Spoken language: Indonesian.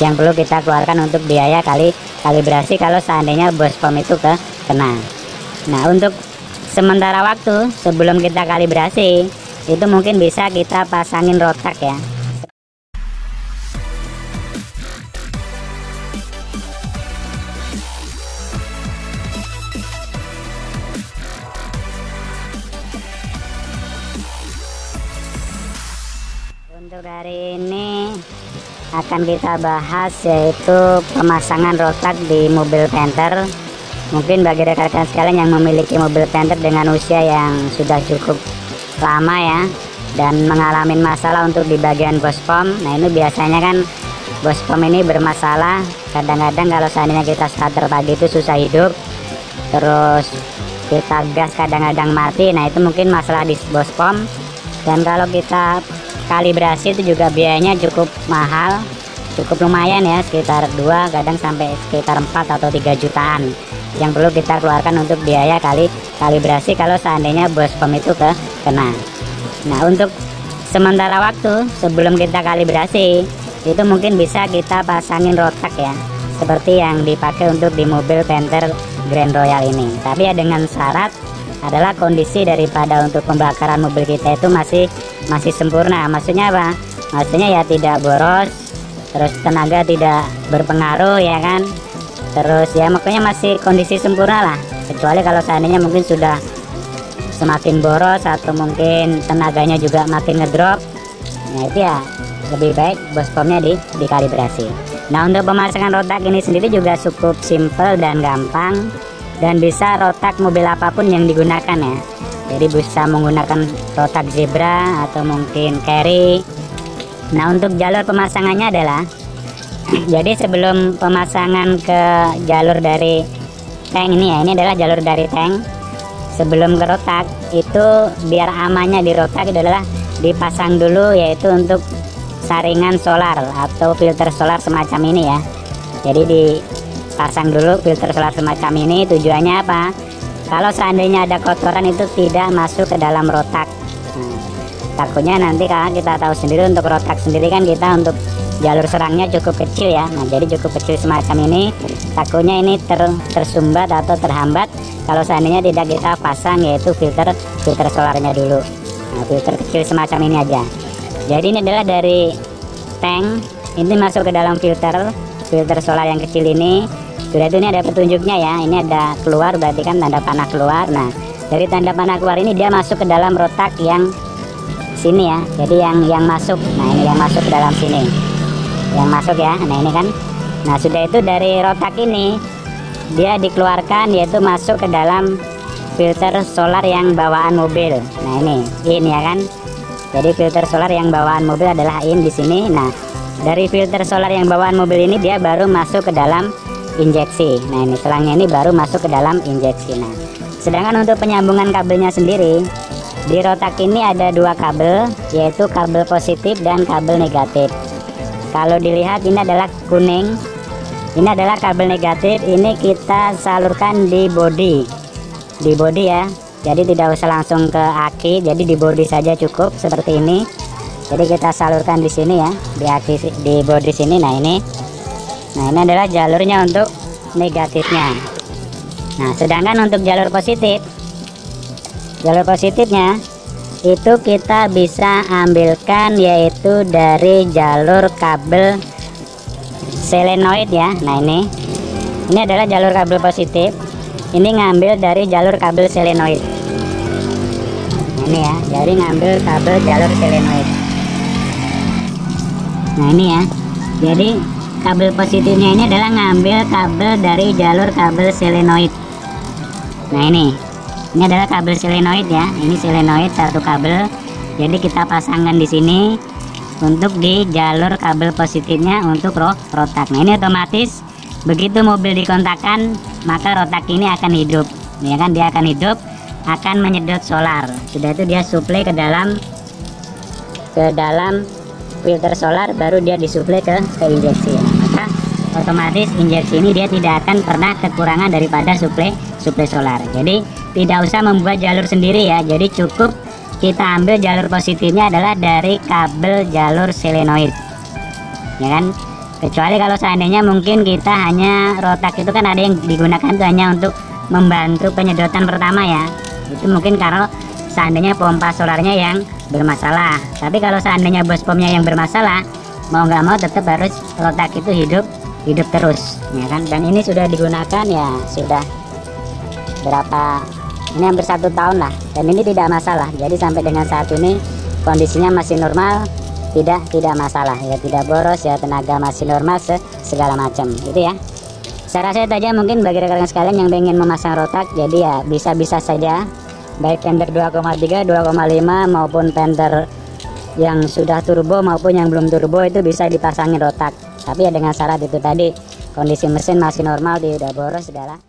yang perlu kita keluarkan untuk biaya kalibrasi kalau seandainya bospom itu kena. Nah, untuk sementara waktu sebelum kita kalibrasi itu mungkin bisa kita pasangin rotak ya. Untuk hari ini akan kita bahas yaitu pemasangan rotak di mobil Panther. Mungkin bagi rekan-rekan sekalian yang memiliki mobil Panther dengan usia yang sudah cukup lama ya, dan mengalami masalah untuk di bagian bospom. Nah, ini biasanya kan bospom ini bermasalah. Kadang-kadang kalau seandainya kita starter pagi itu susah hidup, terus kita gas kadang-kadang mati. Nah, itu mungkin masalah di bospom. Dan kalau kita kalibrasi itu juga biayanya cukup mahal, cukup lumayan ya, sekitar 2 kadang sampai sekitar 4 atau 3 jutaan yang perlu kita keluarkan untuk biaya kalibrasi kalau seandainya bospom itu kena. Nah, untuk sementara waktu sebelum kita kalibrasi itu mungkin bisa kita pasangin rotak ya, seperti yang dipakai untuk di mobil Panther Grand Royal ini. Tapi ya dengan syarat adalah kondisi daripada untuk pembakaran mobil kita itu masih sempurna. Maksudnya apa? Maksudnya ya tidak boros, terus tenaga tidak berpengaruh ya kan, terus ya makanya masih kondisi sempurna lah. Kecuali kalau seandainya mungkin sudah semakin boros atau mungkin tenaganya juga makin ngedrop, nah itu ya lebih baik bospomnya dikalibrasi. Nah, untuk pemasangan rotak ini sendiri juga cukup simple dan gampang, dan bisa rotak mobil apapun yang digunakan ya. Jadi bisa menggunakan rotak zebra atau mungkin carry. Nah, untuk jalur pemasangannya adalah jadi sebelum pemasangan ke jalur dari tank ini ya, ini adalah jalur dari tank. Sebelum ke rotak itu biar amannya di rotak itu adalah dipasang dulu yaitu untuk saringan solar atau filter solar semacam ini ya. Jadi dipasang dulu filter solar semacam ini, tujuannya apa? Kalau seandainya ada kotoran itu tidak masuk ke dalam rotak. Takutnya nanti kalau kita tahu sendiri untuk rotak sendiri kan kita untuk jalur serangnya cukup kecil ya. Nah, jadi cukup kecil semacam ini, takutnya ini tersumbat atau terhambat kalau seandainya tidak kita pasang yaitu filter solarnya dulu. Nah, filter kecil semacam ini aja. Jadi ini adalah dari tank, ini masuk ke dalam filter solar yang kecil ini. Sudah itu ini ada petunjuknya ya, ini ada keluar berarti kan tanda panah keluar. Nah, dari tanda panah keluar ini dia masuk ke dalam rotak yang sini ya. Jadi yang masuk, nah ini yang masuk ke dalam sini, yang masuk ya. Nah ini kan, nah sudah itu dari rotak ini dia dikeluarkan yaitu masuk ke dalam filter solar yang bawaan mobil. Nah ini ya kan. Jadi filter solar yang bawaan mobil adalah in di sini. Nah, dari filter solar yang bawaan mobil ini dia baru masuk ke dalam injeksi. Nah, ini selangnya ini baru masuk ke dalam injeksi. Nah, sedangkan untuk penyambungan kabelnya sendiri di rotak ini ada 2 kabel, yaitu kabel positif dan kabel negatif. Kalau dilihat ini adalah kuning, ini adalah kabel negatif, ini kita salurkan di bodi ya. Jadi tidak usah langsung ke aki, jadi di bodi saja cukup seperti ini. Jadi kita salurkan di sini ya, di aki, di bodi sini. Nah ini adalah jalurnya untuk negatifnya. Nah, sedangkan untuk jalur positifnya itu kita bisa ambilkan yaitu dari jalur kabel selenoid ya. Nah ini adalah jalur kabel positif. Ini ngambil dari jalur kabel selenoid. Ini ya, jadi ngambil kabel jalur selenoid. Nah ini ya, jadi kabel positifnya ini adalah ngambil kabel dari jalur kabel selenoid. Nah ini adalah kabel selenoid ya. Ini selenoid satu kabel. Jadi kita pasangkan di sini untuk di jalur kabel positifnya untuk rotak. Nah ini otomatis begitu mobil dikontakkan maka rotak ini akan hidup ya kan, dia akan hidup, akan menyedot solar. Sudah itu dia suplai ke dalam filter solar, baru dia disuplai ke injeksi. Maka otomatis injeksi ini dia tidak akan pernah kekurangan daripada suplai solar. Jadi tidak usah membuat jalur sendiri ya. Jadi cukup kita ambil jalur positifnya adalah dari kabel jalur selenoid ya kan. Kecuali kalau seandainya mungkin kita hanya rotak itu kan ada yang digunakan tuh hanya untuk membantu penyedotan pertama ya, itu mungkin kalau seandainya pompa solarnya yang bermasalah. Tapi kalau seandainya bos pomnya yang bermasalah, mau nggak mau tetap harus rotak itu hidup terus ya kan. Dan ini sudah digunakan ya sudah berapa, ini hampir 1 tahun lah, dan ini tidak masalah. Jadi sampai dengan saat ini kondisinya masih normal, tidak masalah ya, tidak boros ya, tenaga masih normal segala macam itu ya. Saya rasa itu aja mungkin bagi rekan-rekan sekalian yang ingin memasang rotak. Jadi ya bisa saja, baik Panther 2,3, 2,5 maupun Panther yang sudah turbo maupun yang belum turbo itu bisa dipasangin rotak. Tapi ya dengan syarat itu tadi, kondisi mesin masih normal, tidak boros segala.